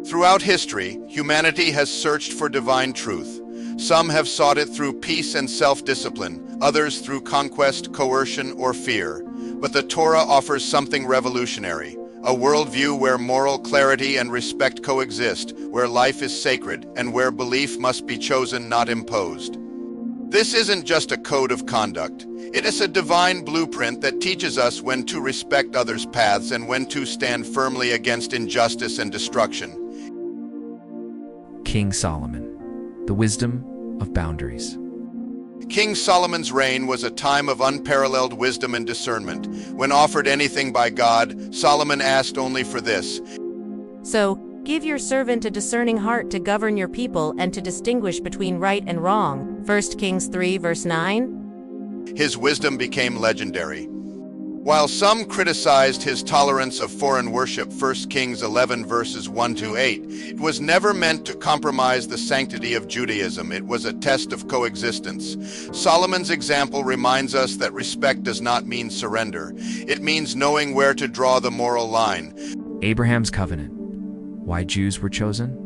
Throughout history, humanity has searched for divine truth. Some have sought it through peace and self-discipline, others through conquest, coercion, or fear. But the Torah offers something revolutionary, a worldview where moral clarity and respect coexist, where life is sacred, and where belief must be chosen, not imposed. This isn't just a code of conduct. It is a divine blueprint that teaches us when to respect others' paths and when to stand firmly against injustice and destruction. King Solomon, the wisdom of boundaries. King Solomon's reign was a time of unparalleled wisdom and discernment. When offered anything by God, Solomon asked only for this. So, give your servant a discerning heart to govern your people and to distinguish between right and wrong. 1 Kings 3 verse 9. His wisdom became legendary. While some criticized his tolerance of foreign worship, 1 Kings 11 verses 1-8, it was never meant to compromise the sanctity of Judaism. It was a test of coexistence. Solomon's example reminds us that respect does not mean surrender. It means knowing where to draw the moral line. Abraham's covenant. Why Jews were chosen?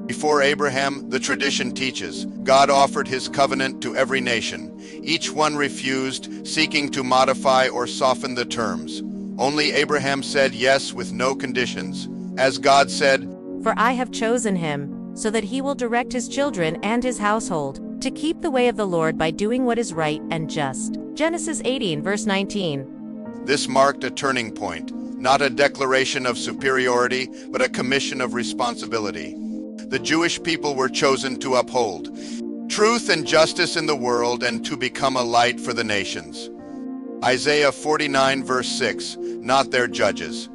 Before Abraham, the tradition teaches, God offered his covenant to every nation. Each one refused, seeking to modify or soften the terms. Only Abraham said yes with no conditions. As God said, "For I have chosen him, so that he will direct his children and his household, to keep the way of the Lord by doing what is right and just." Genesis 18 verse 19. This marked a turning point, not a declaration of superiority, but a commission of responsibility. The Jewish people were chosen to uphold truth and justice in the world and to become a light for the nations. Isaiah 49 verse 6, not their judges.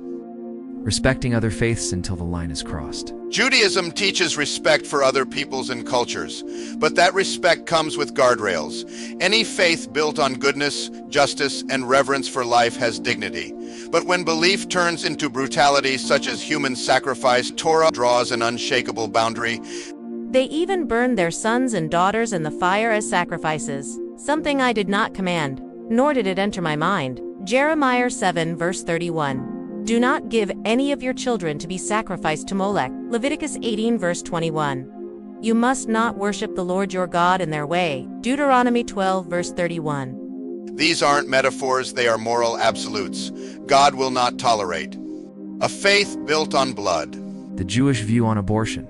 Respecting other faiths until the line is crossed. Judaism teaches respect for other peoples and cultures, but that respect comes with guardrails. Any faith built on goodness, justice, and reverence for life has dignity. But when belief turns into brutality such as human sacrifice, Torah draws an unshakable boundary. They even burned their sons and daughters in the fire as sacrifices, something I did not command, nor did it enter my mind. Jeremiah 7 verse 31. Do not give any of your children to be sacrificed to Molech. Leviticus 18 verse 21. You must not worship the Lord your God in their way. Deuteronomy 12 verse 31. These aren't metaphors, they are moral absolutes. God will not tolerate a faith built on blood. The Jewish view on abortion.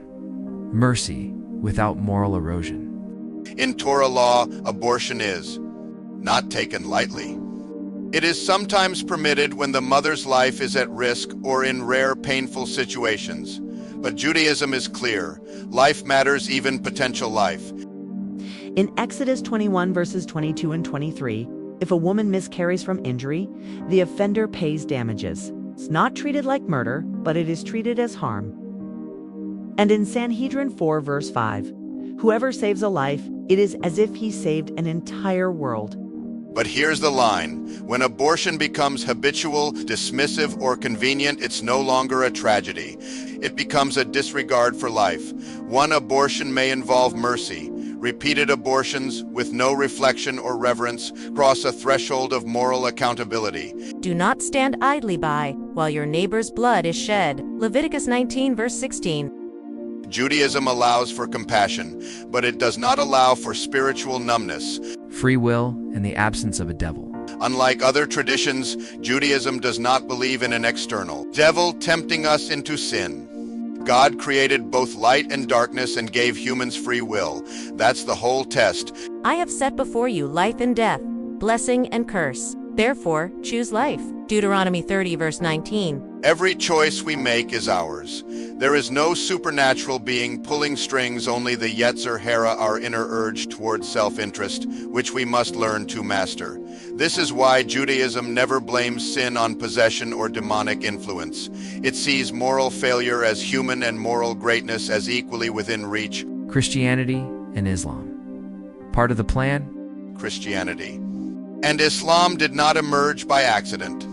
Mercy without moral erosion. In Torah law, abortion is not taken lightly. It is sometimes permitted when the mother's life is at risk or in rare, painful situations. But Judaism is clear. Life matters, even potential life. In Exodus 21 verses 22 and 23, if a woman miscarries from injury, the offender pays damages. It's not treated like murder, but it is treated as harm. And in Sanhedrin 4 verse 5, whoever saves a life, it is as if he saved an entire world. But here's the line. When abortion becomes habitual, dismissive, or convenient, it's no longer a tragedy. It becomes a disregard for life. One abortion may involve mercy. Repeated abortions, with no reflection or reverence, cross a threshold of moral accountability. Do not stand idly by while your neighbor's blood is shed. Leviticus 19 verse 16. Judaism allows for compassion, but it does not allow for spiritual numbness. Free will and the absence of a devil. Unlike other traditions, Judaism does not believe in an external devil tempting us into sin. God created both light and darkness and gave humans free will. That's the whole test. I have set before you life and death, blessing and curse. Therefore, choose life. Deuteronomy 30 verse 19. Every choice we make is ours. There is no supernatural being pulling strings, only the Yetzer Hara, our inner urge towards self-interest, which we must learn to master. This is why Judaism never blames sin on possession or demonic influence. It sees moral failure as human and moral greatness as equally within reach. Christianity and Islam. Part of the plan? Christianity and Islam did not emerge by accident.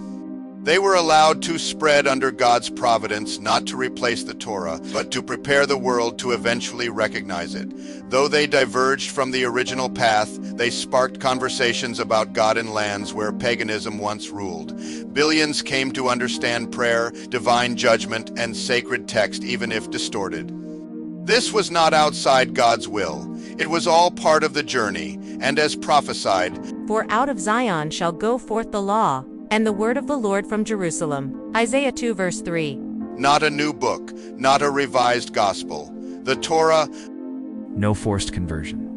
They were allowed to spread under God's providence, not to replace the Torah, but to prepare the world to eventually recognize it. Though they diverged from the original path, they sparked conversations about God in lands where paganism once ruled. Billions came to understand prayer, divine judgment, and sacred text, even if distorted. This was not outside God's will. It was all part of the journey, and as prophesied, For out of Zion shall go forth the law, and the word of the Lord from Jerusalem. Isaiah 2 verse 3. not a new book, not a revised gospel. The Torah, No forced conversion.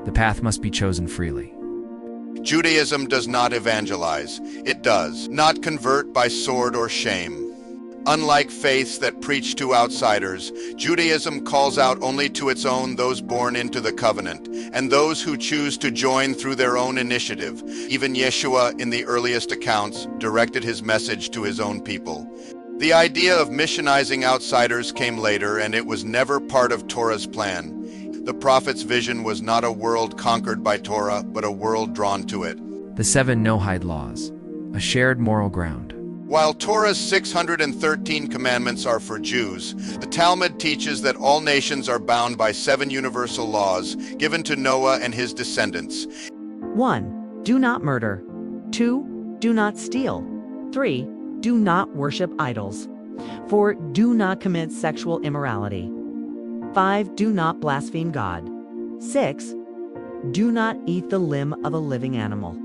The path must be chosen freely. Judaism does not evangelize. It does not convert by sword or shame. Unlike faiths that preach to outsiders, Judaism calls out only to its own those born into the covenant, and those who choose to join through their own initiative. Even Yeshua, in the earliest accounts, directed his message to his own people. The idea of missionizing outsiders came later, and it was never part of Torah's plan. The prophet's vision was not a world conquered by Torah, but a world drawn to it. The 7 Noahide Laws, a shared moral ground. While Torah's 613 commandments are for Jews, the Talmud teaches that all nations are bound by 7 universal laws given to Noah and his descendants. 1. Do not murder. 2. Do not steal. 3. Do not worship idols. 4. Do not commit sexual immorality. 5. Do not blaspheme God. 6. Do not eat the limb of a living animal.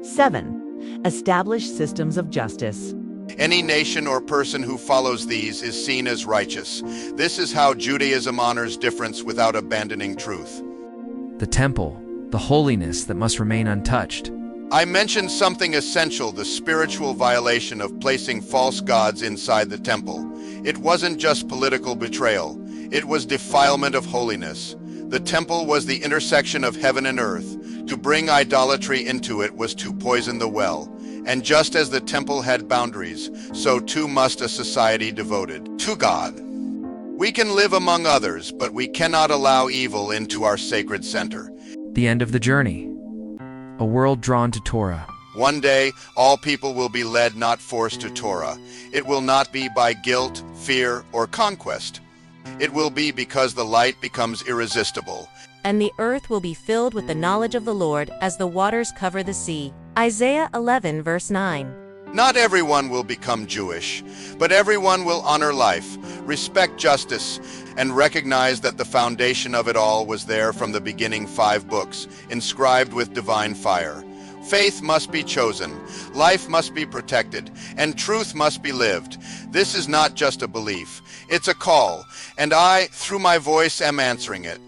7. Establish systems of justice. Any nation or person who follows these is seen as righteous. This is how Judaism honors difference without abandoning truth. The temple, the holiness that must remain untouched. I mentioned something essential, the spiritual violation of placing false gods inside the temple. It wasn't just political betrayal. It was defilement of holiness. The temple was the intersection of heaven and earth. To bring idolatry into it was to poison the well. And just as the temple had boundaries, so too must a society devoted to God. We can live among others, but we cannot allow evil into our sacred center. The end of the journey. A world drawn to Torah. One day, all people will be led, not forced, to Torah. It will not be by guilt, fear, or conquest. It will be because the light becomes irresistible. And the earth will be filled with the knowledge of the Lord as the waters cover the sea. Isaiah 11 verse 9. Not everyone will become Jewish, but everyone will honor life, respect justice, and recognize that the foundation of it all was there from the beginning. 5 books, inscribed with divine fire. Faith must be chosen, life must be protected, and truth must be lived. This is not just a belief, it's a call, and I, through my voice, am answering it.